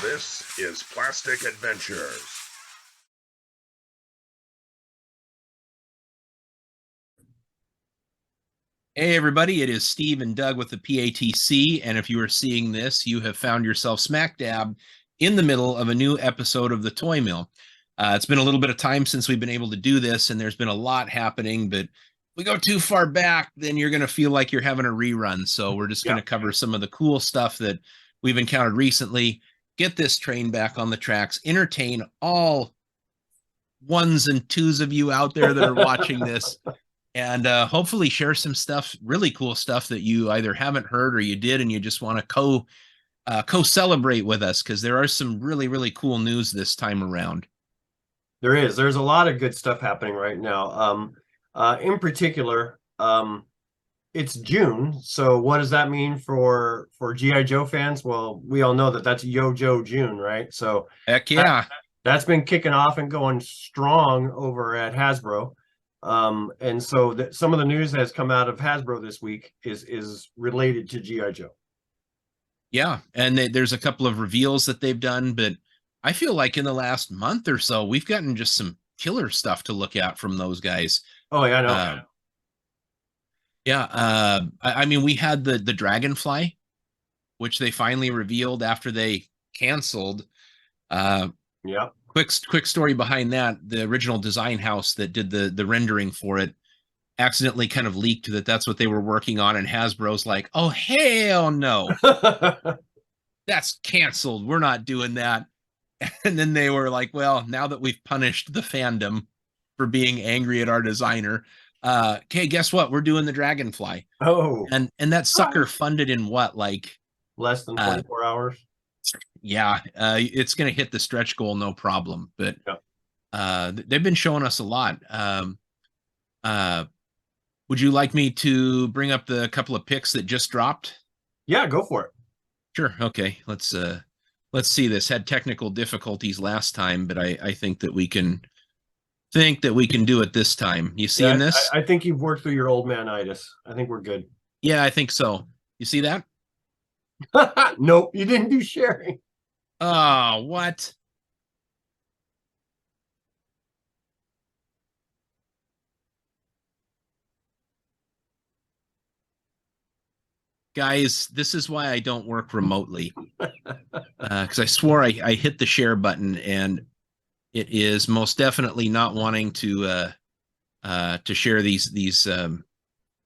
This is Plastic Adventures. Hey everybody, it is Steve and Doug with the PATC, and if you are seeing this, you have found yourself smack dab in the middle of a new episode of the Toy Mill. It's been a little bit of time since we've been able to do this, and there's been a lot happening, but if we go too far back, then you're going to feel like you're having a rerun, so we're just going to cover some of the cool stuff that we've encountered recently, get this train back on the tracks, entertain all ones and twos of you out there that are watching this, and hopefully share some stuff, really cool stuff that you either haven't heard or you did and you just want to co-celebrate with us, because there are some really cool news this time around. There's a lot of good stuff happening right now. In particular, it's June, so what does that mean for G.I. Joe fans? Well, we all know that that's Yo Joe June, right? So heck yeah, that's been kicking off and going strong over at Hasbro. And so some of the news that has come out of Hasbro this week is related to G.I. Joe. Yeah, and there's a couple of reveals that they've done, but I feel like in the last month or so, we've gotten just some killer stuff to look at from those guys. Oh, yeah, I know. I mean, we had the Dragonfly, which they finally revealed after they canceled. Yeah. Quick story behind that. The original design house that did the rendering for it accidentally kind of leaked that that's what they were working on, and Hasbro's like, oh, hell no. That's canceled. We're not doing that. And then they were like, well, now that we've punished the fandom for being angry at our designer, okay, guess what? We're doing the Dragonfly. Oh. And that sucker funded in what, like less than 24 hours? Yeah, it's going to hit the stretch goal, no problem. But they've been showing us a lot. Would you like me to bring up the couple of picks that just dropped? Yeah, go for it. Sure. Okay. Let's see this. Had technical difficulties last time, but I think that we can do it this time. You seeing this? I think you've worked through your old man-itis. I think we're good. Yeah, I think so. You see that? Nope, you didn't do sharing. Oh, what? Guys, this is why I don't work remotely. Because I swore I hit the share button, and it is most definitely not wanting to share these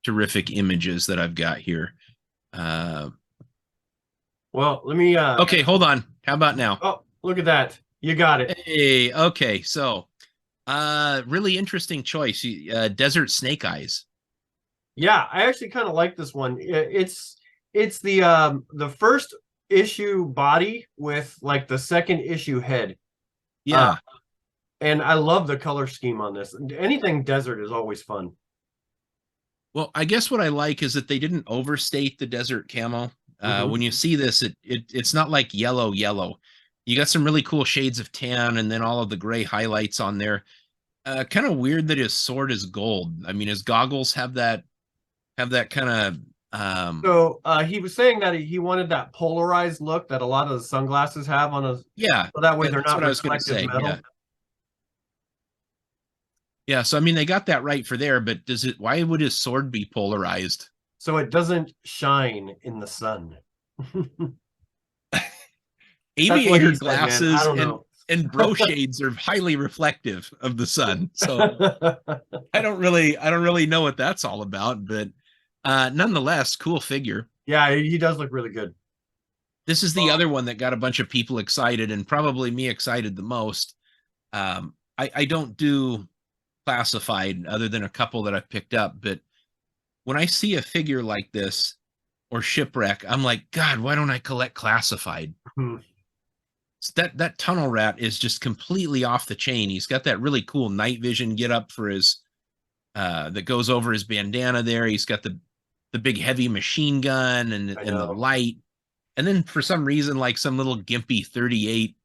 terrific images that I've got here. Well, let me okay, hold on. How about now? Oh, look at that. You got it. Hey, okay. So really interesting choice. Desert Snake Eyes. Yeah, I actually kind of like this one. It's the first issue body with like the second issue head. Yeah. And I love the color scheme on this. Anything desert is always fun. Well, I guess what I like is that they didn't overstate the desert camo. When you see this, it's not like yellow. You got some really cool shades of tan, and then all of the gray highlights on there. Kind of weird that his sword is gold. I mean, his goggles have that kind of so he was saying that he wanted that polarized look that a lot of the sunglasses have on a so that way they're not reflective metal. Yeah, so I mean they got that right for there, but why would his sword be polarized? So it doesn't shine in the sun. Aviator glasses and bro shades are highly reflective of the sun. So I don't really know what that's all about, but nonetheless, cool figure. Yeah, he does look really good. This is the other one that got a bunch of people excited, and probably me excited the most. I don't do classified other than a couple that I've picked up, but when I see a figure like this or Shipwreck, I'm like, God, why don't I collect classified? That Tunnel Rat is just completely off the chain. He's got that really cool night vision get up for his that goes over his bandana there. He's got the big heavy machine gun and the light, and then for some reason like some little gimpy 38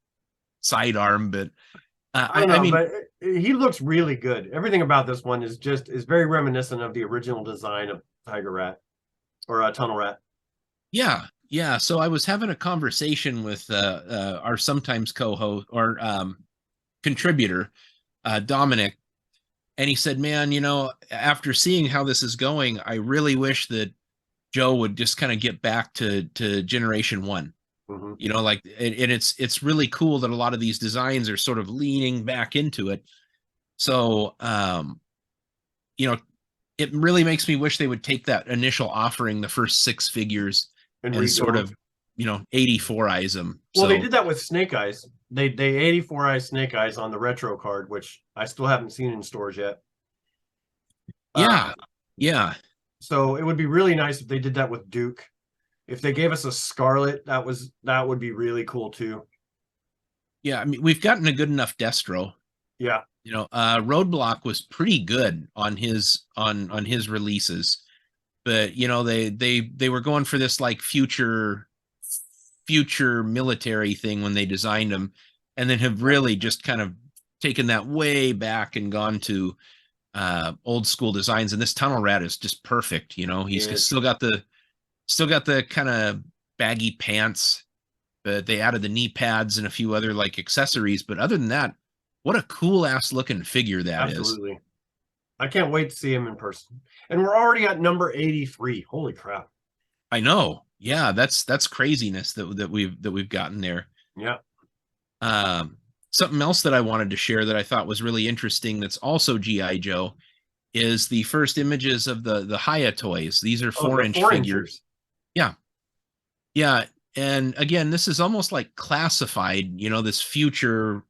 sidearm. But I mean, but he looks really good. Everything about this one is very reminiscent of the original design of Tiger Rat or Tunnel Rat. Yeah, Yeah, so I was having a conversation with our sometimes co-host or contributor, Dominic, and he said, "Man, after seeing how this is going, I really wish that Joe would just kind of get back to Generation One. Hmm. Like, and it's really cool that a lot of these designs are sort of leaning back into it. So, it really makes me wish they would take that initial offering, the first 6 figures, And and redo sort 'em. of 84 eyes them. Well, they So did that with Snake Eyes. They 84 Eyes Snake Eyes on the retro card, which I still haven't seen in stores yet. yeah, Uh, yeah, so it would be really nice if they did that with Duke. If they gave us a Scarlet, that would be really cool too. yeah. I mean, we've gotten a good enough Destro. Yeah. Roadblock was pretty good on his releases, but they were going for this like future military thing when they designed them, and then have really just kind of taken that way back and gone to old school designs. And this Tunnel Rat is just perfect. He's Yes. still got the kind of baggy pants, but they added the knee pads and a few other like accessories. But other than that, what a cool ass looking figure that is. Absolutely. I can't wait to see him in person. And we're already at number 83. Holy crap. I know. Yeah, that's craziness that we've gotten there. Yeah. Something else that I wanted to share that I thought was really interesting that's also G.I. Joe is the first images of the Hiya toys. These are 4-inch figures. Yeah. Yeah. And again, this is almost like classified, this future,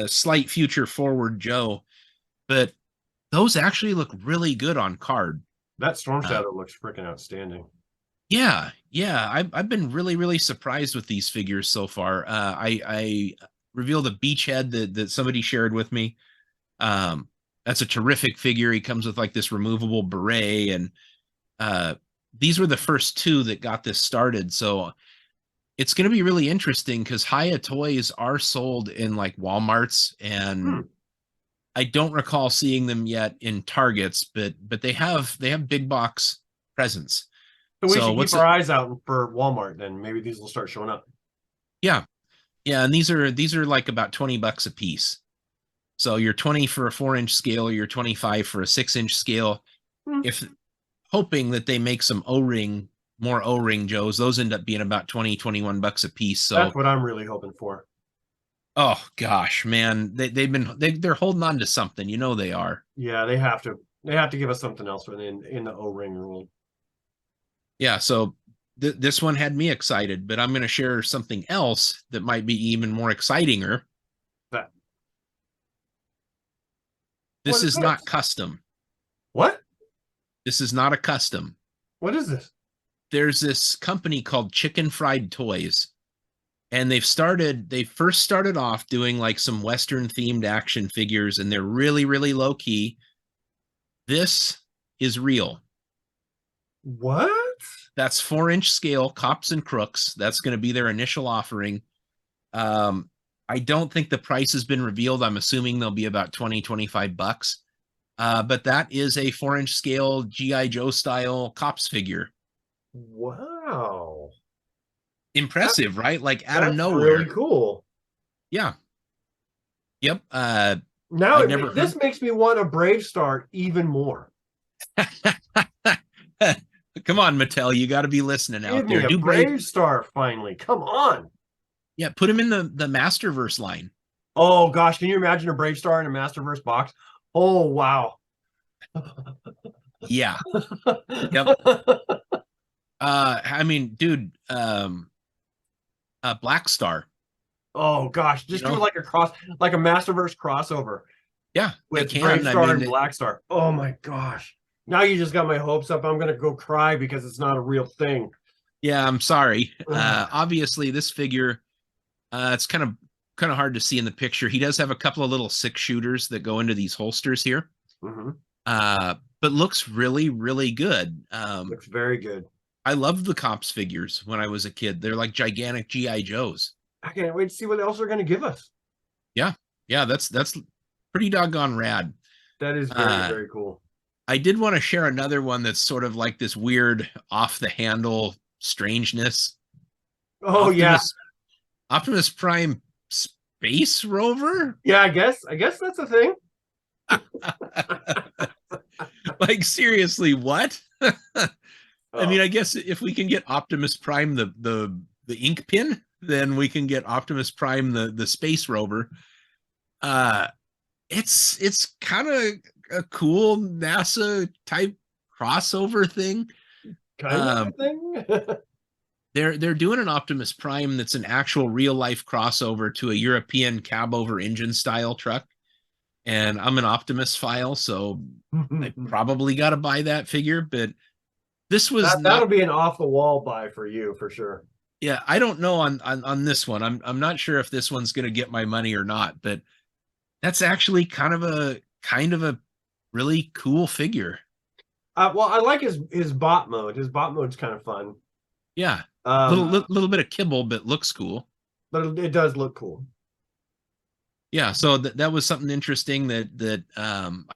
slight future forward Joe. But those actually look really good on card. That Storm Shadow looks freaking outstanding. Yeah. I've been really, really surprised with these figures so far. I revealed a Beachhead that somebody shared with me. That's a terrific figure. He comes with like this removable beret, and these were the first 2 that got this started. So it's going to be really interesting because Hiya toys are sold in like Walmarts, and I don't recall seeing them yet in Targets, but they have big box presence. So we should keep our eyes out for Walmart, then maybe these will start showing up. Yeah. And these are like about $20 a piece. So you're 20 for a 4-inch scale, or you're 25 for a 6-inch scale. If hoping that they make some more O-ring Joes, those end up being about $20-21 a piece. So that's what I'm really hoping for. Oh gosh, man, they're holding on to something. They are. Yeah, they have to give us something else in the O-ring rule. Yeah, so this one had me excited, but I'm going to share something else that might be even more excitinger. This is not custom. What? This is not a custom. What is this? There's this company called Chicken Fried Toys, and they first started off doing like some Western themed action figures, and they're really, really low key. This is real. What? That's 4-inch scale, Cops and Crooks. That's going to be their initial offering. I don't think the price has been revealed. I'm assuming they'll be about $20-25. But that is a 4-inch scale G.I. Joe style Cops figure. Wow. Impressive, right? Like out of nowhere. Really cool. Yeah. Yep. Now this makes me want a Brave Star even more. Come on, Mattel, you got to be listening out there. Do Brave Star finally. Come on. Yeah, put him in the Masterverse line. Oh gosh, can you imagine a Brave Star in a Masterverse box? Oh wow. Yeah. Yep. I mean, dude, Black Star. Oh gosh, just do like a Masterverse crossover. Yeah, with Brave Star and Black Star. Oh my gosh. Now you just got my hopes up. I'm gonna go cry because it's not a real thing. Yeah, I'm sorry. Obviously, this figure, it's kind of hard to see in the picture. He does have a couple of little 6-shooters that go into these holsters here. But looks really, really good. Looks very good. I loved the Cops figures when I was a kid. They're like gigantic G.I. Joes. I can't wait to see what else they're going to give us. Yeah, that's pretty doggone rad. That is very, very cool. I did want to share another one that's sort of like this weird off the handle strangeness. Oh yeah, Optimus Prime space rover. yeah. I guess that's a thing. Like seriously, what? I mean, Oh. I guess if we can get Optimus Prime the ink pin, then we can get Optimus Prime the space rover. It's kind of a cool NASA type crossover thing. Kind of a thing. They're doing an Optimus Prime that's an actual real life crossover to a European cab over engine style truck. And I'm an Optimus file, so I probably got to buy that figure. But this was that'll be an off the wall buy for you for sure. Yeah, I don't know on this one. I'm not sure if this one's going to get my money or not, but that's actually kind of a really cool figure. Well, I like his bot mode. His bot mode's kind of fun. Yeah, little bit of kibble, but looks cool. But it does look cool. Yeah, so that was something interesting that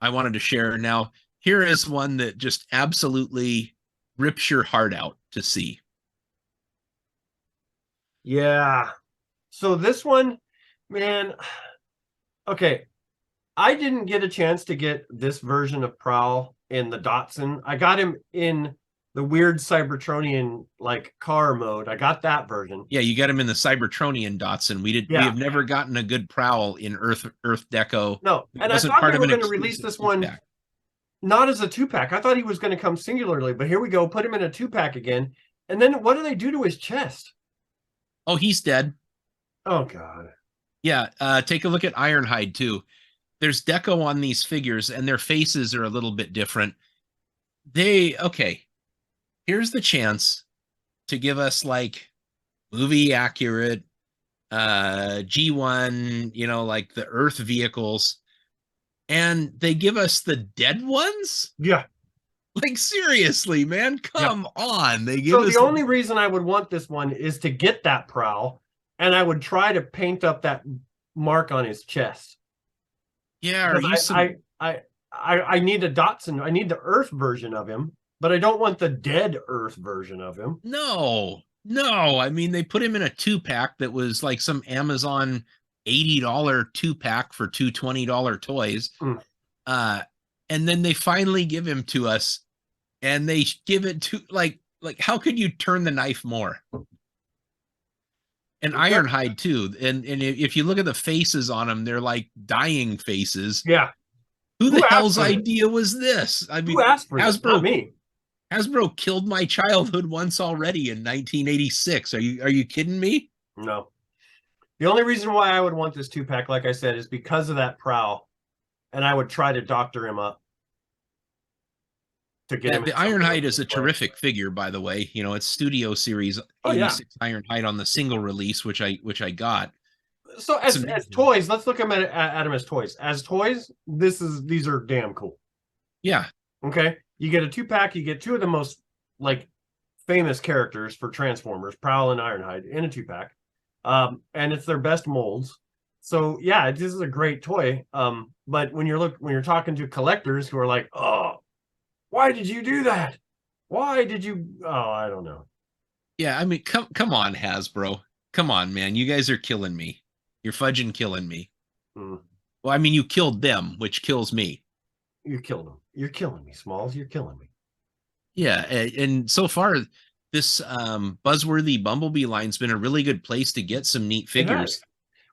I wanted to share. Now, here is one that just absolutely rips your heart out to see. Yeah. So this one, man, okay. I didn't get a chance to get this version of Prowl in the Datsun. I got him in the weird Cybertronian like car mode. I got that version. Yeah, you got him in the Cybertronian Datsun. We have never gotten a good Prowl in Earth Deco. No, and I thought they were going to release this one not as a 2-pack. I thought he was going to come singularly, but here we go. Put him in a 2-pack again. And then what do they do to his chest? Oh, he's dead. Oh God. Yeah, take a look at Ironhide too. There's deco on these figures, and their faces are a little bit different. Okay, here's the chance to give us like movie accurate G1, like the Earth vehicles, and they give us the dead ones. Yeah. Like seriously, man, come on. They give us the only reason I would want this one is to get that Prowl, and I would try to paint up that mark on his chest. Yeah, I need a Datsun. I need the Earth version of him, but I don't want the dead Earth version of him. No. I mean, they put him in a 2-pack that was like some Amazon $80 2-pack for two $20 toys. And then they finally give him to us, and they give it to like how could you turn the knife more? And Ironhide too. And if you look at the faces on them, they're like dying faces. Yeah. Who the hell's idea was this? I mean, who asked for Hasbro, not me. Hasbro killed my childhood once already in 1986. Are you kidding me? No. The only reason why I would want this 2-pack, like I said, is because of that Prowl, and I would try to doctor him up to get him. The Ironhide is a terrific figure, by the way. It's Studio Series 86 Ironhide on the single release, which I got. So as toys, let's look at him as toys. As toys, these are damn cool. Yeah. Okay. You get a 2-pack. You get two of the most like famous characters for Transformers, Prowl and Ironhide, in a 2-pack. And it's their best molds. So yeah, this is a great toy. But when you're talking to collectors who are like, oh, why did you do that? Why did you? Oh, I don't know. Yeah, I mean, come on, Hasbro. Come on, man. You guys are killing me. You're fudging killing me. Well, I mean, you killed them, which kills me. You killed them. You're killing me, Smalls. You're killing me. Yeah, and so far, this Buzzworthy Bumblebee line's been a really good place to get some neat figures.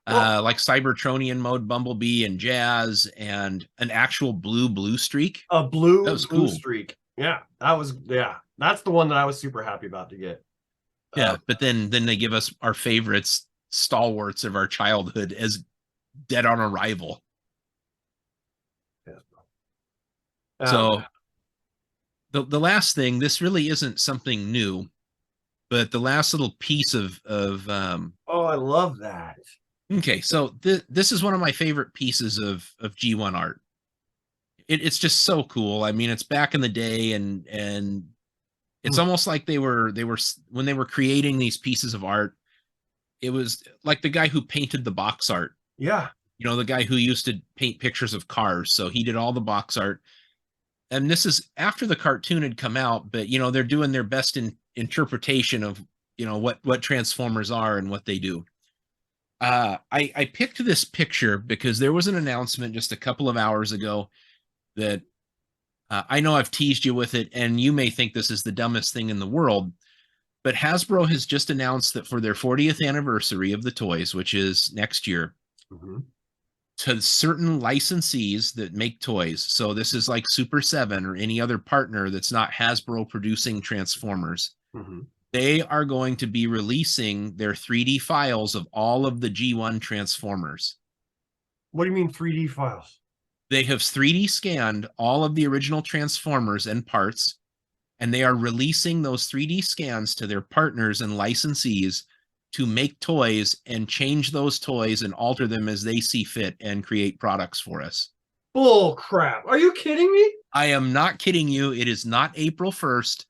Like Cybertronian mode Bumblebee and Jazz, and an actual blue streak. A blue cool. streak. Yeah, that's the one that I was super happy about to get. Yeah, but then they give us our favorites, stalwarts of our childhood, as dead on arrival. So the last thing, this really isn't something new, but the last little piece of oh, I love that. Okay, so this is one of my favorite pieces of G1 art. It's just so cool. I mean, it's back in the day, and it's almost like they were when they were creating these pieces of art, it was like the guy who painted the box art. Yeah. The guy who used to paint pictures of cars. So he did all the box art. and this is after the cartoon had come out, but they're doing their best interpretation of what Transformers are and what they do. I picked this picture because there was an announcement just a couple of hours ago that I know I've teased you with it, and you may think this is the dumbest thing in the world, but Hasbro has just announced that for their 40th anniversary of the toys, which is next year, to certain licensees that make toys, so this is like Super 7 or any other partner that's not Hasbro producing Transformers, they are going to be releasing their 3D files of all of the G1 Transformers. What do you mean 3D files? They have 3D scanned all of the original Transformers and parts, and they are releasing those 3D scans to their partners and licensees to make toys and change those toys and alter them as they see fit and create products for us. Bull crap. Are you kidding me? I am not kidding you. It is not April 1st.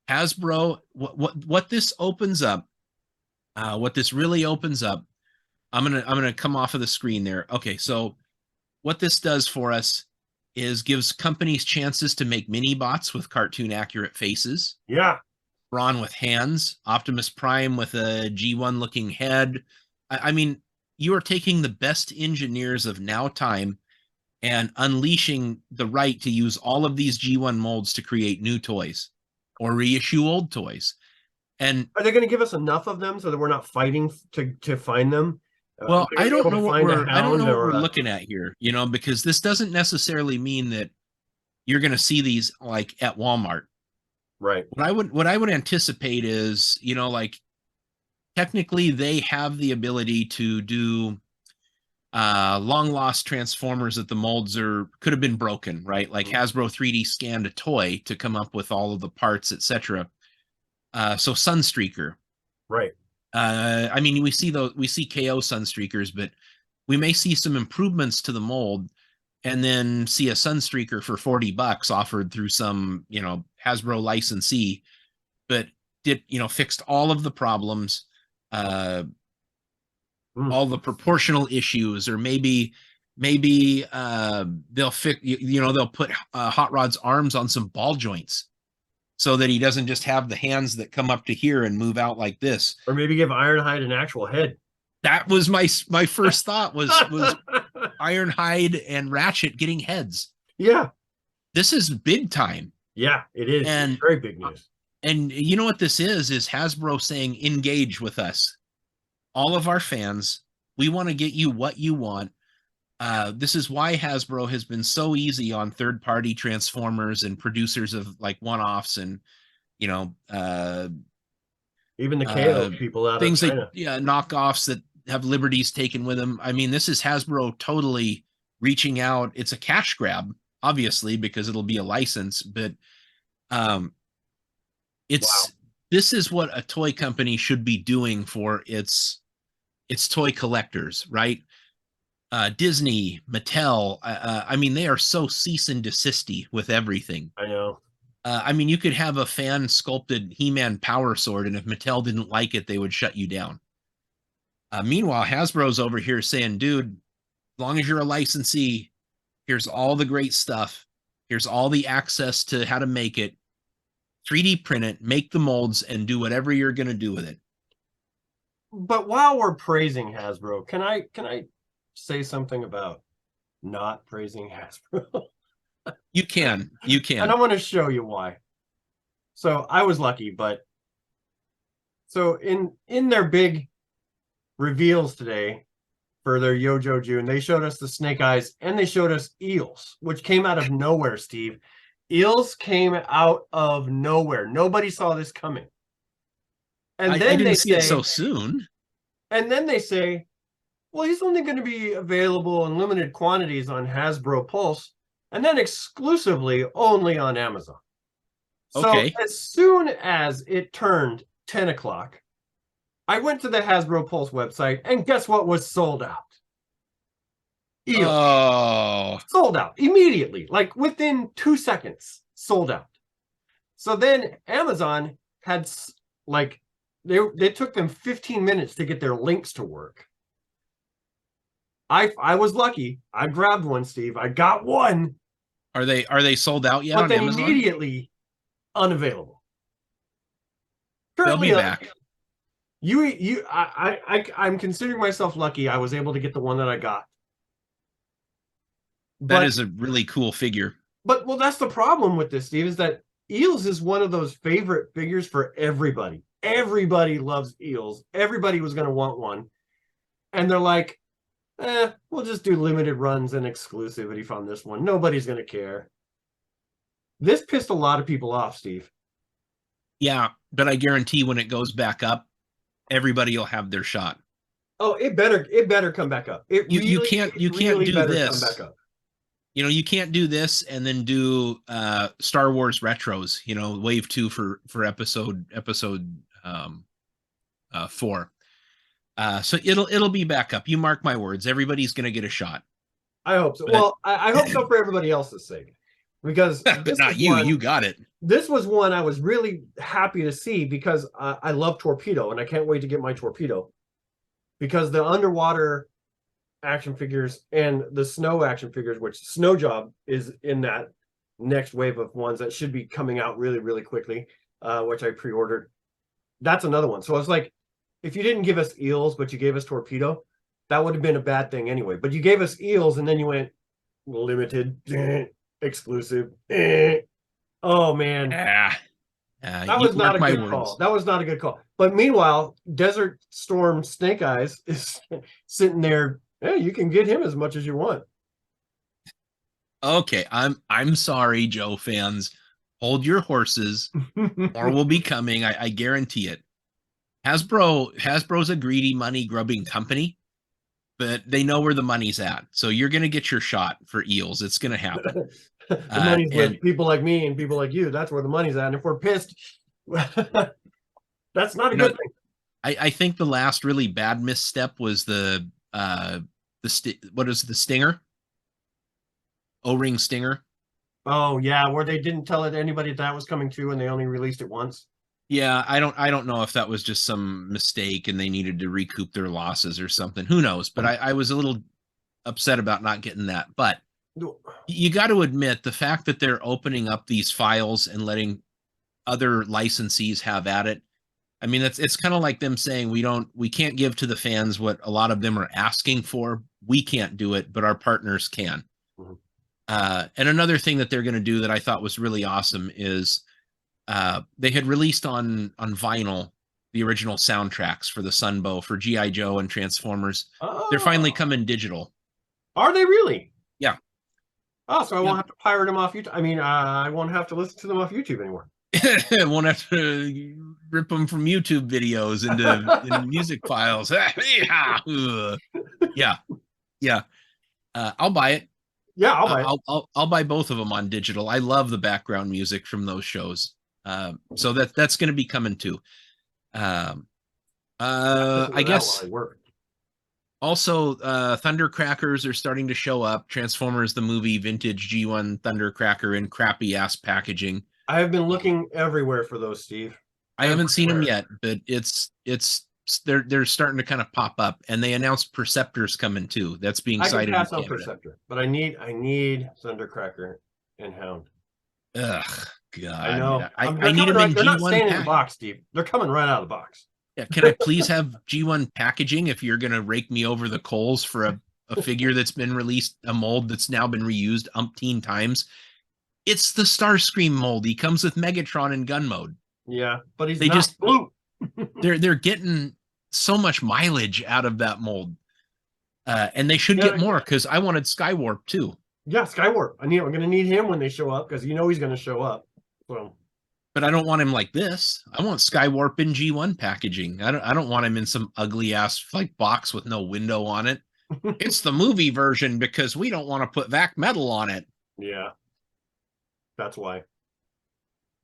Hasbro, what this opens up, what this really opens up, I'm gonna come off of the screen there. Okay, so what this does for us is gives companies chances to make mini bots with cartoon accurate faces. Yeah. Brawn with hands, Optimus Prime with a G1 looking head. I mean, you are taking the best engineers of now time and unleashing the right to use all of these G1 molds to create new toys or reissue old toys. And are they going to give us enough of them so that we're not fighting to find them? Well, I don't know what we're looking at here, because this doesn't necessarily mean that you're going to see these like at Walmart. Right. What I would anticipate is, like technically they have the ability to do long lost Transformers that the molds could have been broken, right? Like Hasbro 3D scanned a toy to come up with all of the parts, etc. So Sunstreaker, right? I mean, we see KO Sunstreakers, but we may see some improvements to the mold, and then see a Sunstreaker for $40 offered through some Hasbro licensee, but fixed all of the problems. All the proportional issues, or maybe they'll fix, they'll put Hot Rod's arms on some ball joints so that he doesn't just have the hands that come up to here and move out like this. Or maybe give Ironhide an actual head. That was my first thought was Ironhide and Ratchet getting heads. Yeah. This is big time. Yeah, it is. And it's very big news. And you know what this is Hasbro saying, engage with us. All of our fans, we want to get you what you want. This is why Hasbro has been so easy on third-party Transformers and producers of like one-offs and, even the KO people out things of China. Knockoffs that have liberties taken with them. I mean, this is Hasbro totally reaching out. It's a cash grab, obviously, because it'll be a license, but this is what a toy company should be doing for its toy collectors, right? Disney, Mattel, I mean, they are so cease and desisty with everything. I know. I mean, you could have a fan sculpted He-Man Power Sword, and if Mattel didn't like it, they would shut you down. Meanwhile, Hasbro's over here saying, dude, as long as you're a licensee, here's all the great stuff. Here's all the access to how to make it. 3D print it, make the molds, and do whatever you're going to do with it. But while we're praising Hasbro, can I say something about not praising Hasbro? You can. And I want to show you why. So I was lucky, but so in their big reveals today for their Yojo June, they showed us the Snake Eyes and they showed us Eels, which came out of nowhere, Steve. Eels came out of nowhere. Nobody saw this coming. And then I didn't see it so soon. And then they say, well, he's only going to be available in limited quantities on Hasbro Pulse, and then exclusively only on Amazon. Okay. So as soon as it turned 10 o'clock, I went to the Hasbro Pulse website, and guess what was sold out? Eels. Oh. Sold out immediately, like within 2 seconds, sold out. So then Amazon had like, they took them 15 minutes to get their links to work. I was lucky. I grabbed one, Steve. I got one. Are they sold out yet but on then Amazon? immediately unavailable. They'll be Currently, back. I'm considering myself lucky. I was able to get the one that I got. That But is a really cool figure. well, that's the problem with this, Steve, is that Eels is one of those favorite figures for everybody. Everybody loves Eels. Everybody was going to want one. And they're like, we'll just do limited runs and exclusivity on this one. Nobody's going to care. This pissed a lot of people off, Steve. Yeah, but I guarantee when it goes back up, everybody will have their shot. Oh, it better come back up. You can't do better this. come back up. You can't do this and then do Star Wars retros, wave 2 for episode 4. So it'll be back up. You mark my words. Everybody's going to get a shot. I hope so. But, well, I hope so for everybody else's sake, because but not you. You got it. This was one I was really happy to see because I love Torpedo and I can't wait to get my Torpedo, because the underwater action figures and the snow action figures, which Snow Job is in that next wave of ones that should be coming out really, really quickly, which I pre-ordered. That's another one. So it's like, if you didn't give us Eels, but you gave us Torpedo, that would have been a bad thing anyway. But you gave us Eels and then you went limited, exclusive. Oh, man. That was not a good call. That was not a good call. But meanwhile, Desert Storm Snake Eyes is sitting there. Hey, you can get him as much as you want. Okay, I'm sorry, Joe fans. Hold your horses. More will be coming. I guarantee it. Hasbro's a greedy, money grubbing company, but they know where the money's at. So you're gonna get your shot for Eels. It's gonna happen. The money's with people like me and people like you. That's where the money's at. And if we're pissed, that's not a good thing. I think the last really bad misstep was what is the Stinger? O-ring Stinger. Oh yeah, where they didn't tell anybody that was coming too, and they only released it once. Yeah, I don't know if that was just some mistake and they needed to recoup their losses or something. Who knows? But I was a little upset about not getting that. But you got to admit, the fact that they're opening up these files and letting other licensees have at it. I mean, it's kind of like them saying we can't give to the fans what a lot of them are asking for. We can't do it, but our partners can. Mm-hmm. And another thing that they're going to do that I thought was really awesome is they had released on vinyl the original soundtracks for the Sunbow, for G.I. Joe and Transformers. Oh. They're finally coming digital. Are they really? Yeah. Oh, so I won't have to pirate them off YouTube. I mean, I won't have to listen to them off YouTube anymore. I won't have to rip them from YouTube videos into music files. Yeah. I'll buy it. Yeah, I'll buy it. I'll buy both of them on digital. I love the background music from those shows. So that's going to be coming too. I guess also Thundercrackers are starting to show up. Transformers the movie vintage G1 Thundercracker in crappy ass packaging. I have been looking everywhere for those, Steve. I haven't seen them yet, but they're starting to kind of pop up, and they announced Perceptor's coming too. That's being cited. I can pass on Perceptor, but I need Thundercracker and Hound. Ugh, God. I know. I need them in G1. They're not staying in the box, Steve. They're coming right out of the box. Yeah, can I please have G1 packaging if you're gonna rake me over the coals for a figure that's been released, a mold that's now been reused umpteen times? It's the Starscream mold. He comes with Megatron and gun mode. Yeah, but they not just blue. they're getting so much mileage out of that mold, and they should get more, because I wanted Skywarp too. Yeah, Skywarp. I'm going to need him when they show up, because he's going to show up. So, but I don't want him like this. I want Skywarp in G1 packaging. I don't want him in some ugly ass like box with no window on it. It's the movie version because we don't want to put VAC metal on it. Yeah, that's why.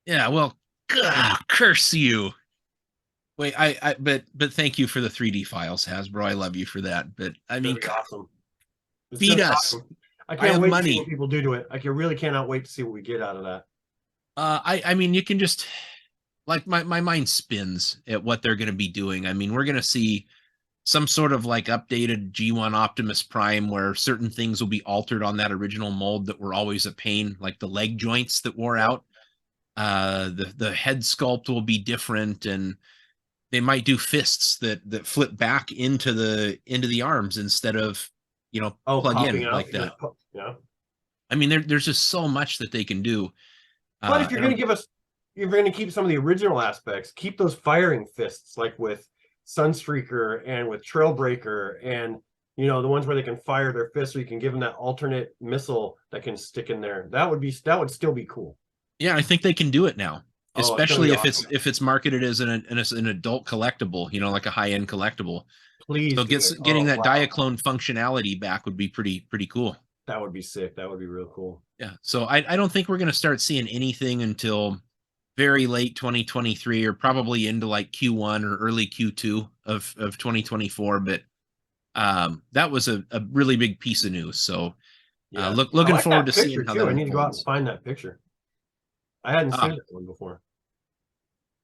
Yeah, well, curse you. Wait, but thank you for the 3D files, Hasbro. I love you for that. But I mean, awesome. Feed us. Awesome. I can't wait to see what people do to it. I really cannot wait to see what we get out of that. I mean, you can just, like, my mind spins at what they're going to be doing. I mean, we're going to see some sort of like updated G1 Optimus Prime where certain things will be altered on that original mold that were always a pain, like the leg joints that wore out. The head sculpt will be different, and they might do fists that flip back into the arms instead of plug in out, like that. Yeah. I mean, there's just so much that they can do. But if you're going to you're going to keep some of the original aspects, keep those firing fists like with Sunstreaker and with Trailbreaker, and the ones where they can fire their fists, so you can give them that alternate missile that can stick in there. That would still be cool. Yeah, I think they can do it now, especially if awesome. it's marketed as an adult collectible, like a high end collectible. Please, so getting that Diaclone functionality back would be pretty cool. That would be sick. That would be real cool. Yeah. So I don't think we're going to start seeing anything until very late 2023, or probably into like Q1 or early Q2 of 2024. But that was a really big piece of news. So looking forward to seeing how that I need to go out and find that picture. I hadn't seen that one before.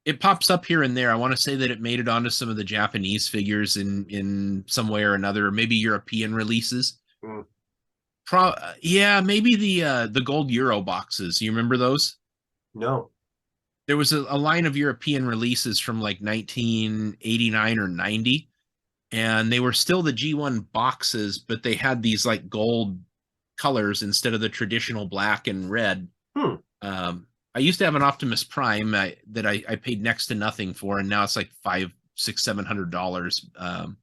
It pops up here and there. I want to say that it made it onto some of the Japanese figures in some way or another, or maybe European releases. Yeah, maybe the gold Euro boxes. You remember those? No. There was a line of European releases from like 1989 or 90, and they were still the G1 boxes, but they had these like gold colors instead of the traditional black and red. I used to have an Optimus Prime that I paid next to nothing for, and now it's like $500, $600, $700.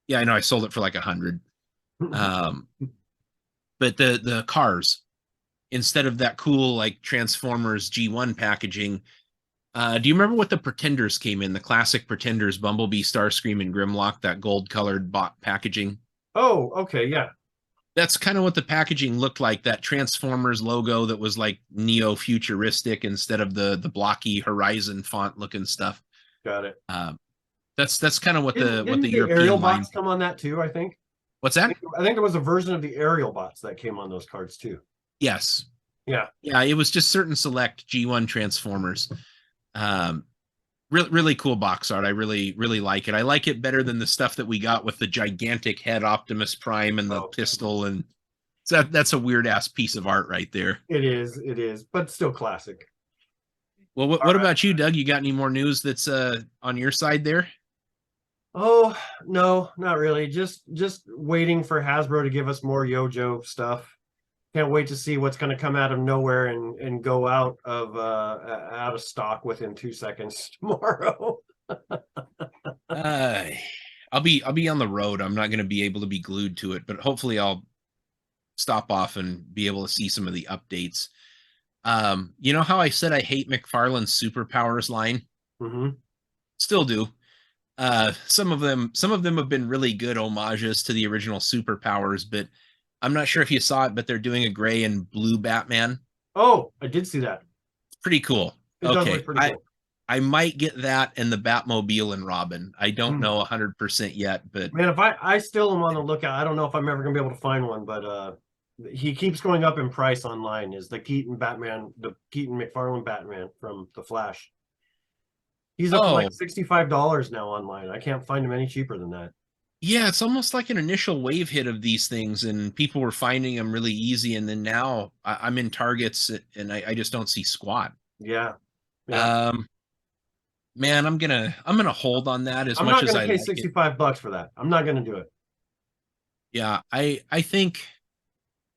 Yeah, I know. I sold it for like $100. But the cars, instead of that cool like Transformers G1 packaging, do you remember what the Pretenders came in? The classic Pretenders, Bumblebee, Starscream, and Grimlock, that gold colored packaging. Oh, okay, yeah. That's kind of what the packaging looked like, that Transformers logo that was like neo-futuristic instead of the blocky Horizon font looking stuff. Got it. That's kind of what the European aerial line bots come on that too, I think. What's that? I think there was a version of the aerial bots that came on those cards too. Yes. Yeah. Yeah, it was just certain select G1 Transformers. Really cool box art. I really like it. I like it better than the stuff that we got with the gigantic head Optimus Prime and the pistol, and that's a weird ass piece of art right there. It is, but still classic. Well, what about you, Doug? You got any more news that's on your side there? Oh, no, not really. Just waiting for Hasbro to give us more Yojo stuff. Can't wait to see what's going to come out of nowhere and go out of stock within 2 seconds tomorrow. I'll be on the road. I'm not going to be able to be glued to it, but hopefully I'll stop off and be able to see some of the updates. You know how I said I hate McFarlane's Superpowers line? Mm-hmm. Still do. Some of them have been really good homages to the original Superpowers, but I'm not sure if you saw it, but they're doing a gray and blue Batman. Oh, I did see that. Pretty cool. It does look pretty cool. I might get that and the Batmobile and Robin. I don't know 100% yet, but man, if I still am on the lookout. I don't know if I'm ever gonna be able to find one, but he keeps going up in price online. Is the Keaton McFarlane Batman from The Flash. He's up to like $65 now online. I can't find him any cheaper than that. Yeah, it's almost like an initial wave hit of these things, and people were finding them really easy. And then now I'm in Targets, and I just don't see squat. Yeah. Man, I'm gonna hold on that as much as I pay $65 for that. I'm not gonna do it. Yeah, I think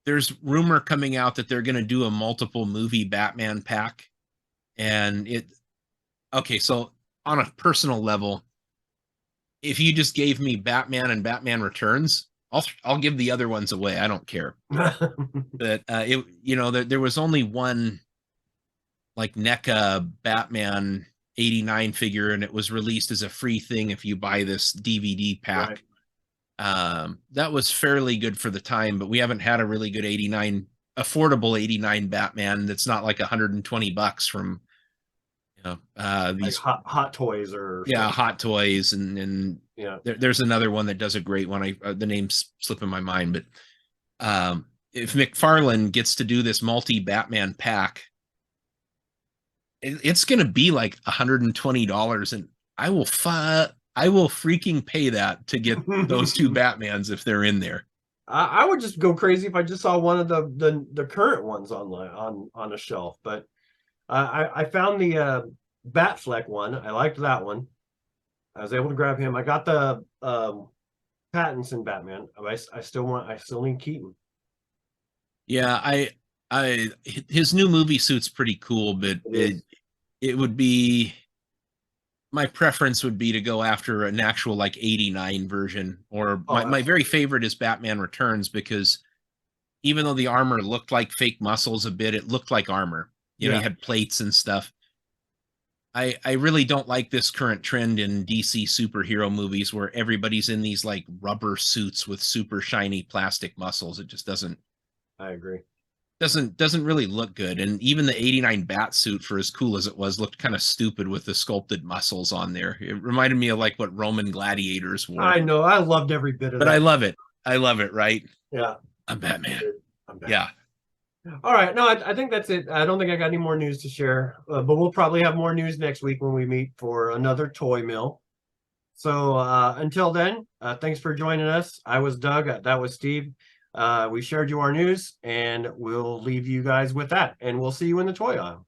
there's rumor coming out that they're gonna do a multiple movie Batman pack, and so on a personal level, if you just gave me Batman and Batman Returns, I'll give the other ones away. I don't care. But there was only one like NECA Batman 89 figure, and it was released as a free thing if you buy this DVD pack. Right. That was fairly good for the time, but we haven't had a really good affordable 89 Batman that's not like $120 from these like hot toys or Hot Toys, and there's another one that does a great one. The name's slipping my mind, but if McFarlane gets to do this multi Batman pack, it's gonna be like $120, and I will I will freaking pay that to get those two Batmans if they're in there. I would just go crazy if I just saw one of the current ones online on a shelf. But I found the Batfleck one. I liked that one. I was able to grab him. I got the Pattinson Batman. I still need Keaton. Yeah, his new movie suit's pretty cool, but it would be, my preference would be to go after an actual like 89 version, or my very favorite is Batman Returns, because even though the armor looked like fake muscles a bit, it looked like armor. You know, you had plates and stuff. I really don't like this current trend in DC superhero movies where everybody's in these like rubber suits with super shiny plastic muscles. It just doesn't. I agree. Doesn't really look good. And even the 89 bat suit, for as cool as it was, looked kind of stupid with the sculpted muscles on there. It reminded me of like what Roman gladiators wore. I know. I loved every bit of but that. I love it. I love it, right? Yeah. I'm Batman. I'm Batman. Yeah. All right. No, I think that's it. I don't think I got any more news to share, but we'll probably have more news next week when we meet for another Toy Mill. So until then, thanks for joining us. I was Doug. That was Steve. We shared you our news, and we'll leave you guys with that, and we'll see you in the toy aisle.